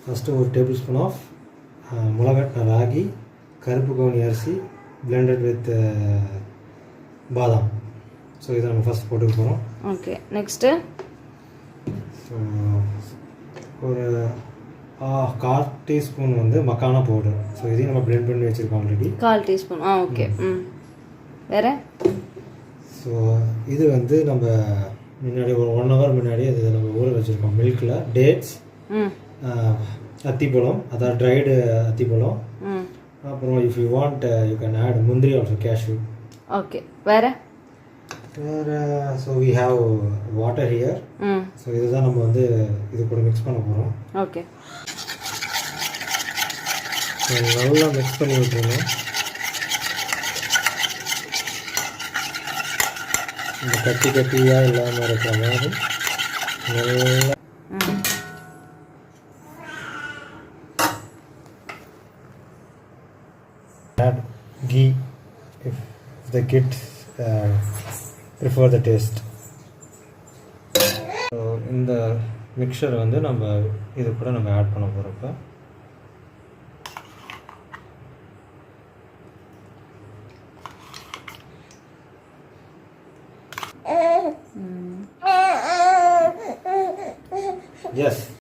First ஒரு table spoon of முளைகட்டின ragi, கருப்பு கவுனி அரிசி blended வித் பாதாம். ஸோ இதை நம்ம ஃபஸ்ட் போட்டுக்க போகிறோம். ஓகே, நெக்ஸ்ட்டு ஸோ ஒரு 1/4 டீஸ்பூன் வந்து மக்கானா பவுடர். ஸோ இதையும் நம்ம blend பண்ணி வச்சுருக்கோம் ஆல்ரெடி. 1/4 டீஸ்பூன். ஓகே. வேறு? ஸோ இது வந்து நம்ம முன்னாடி ஒரு 1 hour முன்னாடி அது நம்ம ஊற வச்சுருக்கோம் மில்கில். டேட்ஸ், அத்திப்பழம், அதாவது ட்ரைடு அத்திப்பழம். அப்புறம் if you want you can add முந்திரி ஆல்சோ, கேஷ்யூ. ஓகே. வேறு? So we have water here. So இதுதான் நம்ம வந்து இது கூட மிக்ஸ் பண்ண போகிறோம். ஓகே. நல்லா மிக்ஸ் பண்ணி விட்டுருங்க. இந்த கட்டியாக இல்லாமல் இருக்கிற மாதிரி நல்லா add ghee if the kids prefer the taste. So இந்த மிக்சர் வந்து நம்ம இது கூட நம்ம ஆட் பண்ண போகிறப்ப எஸ்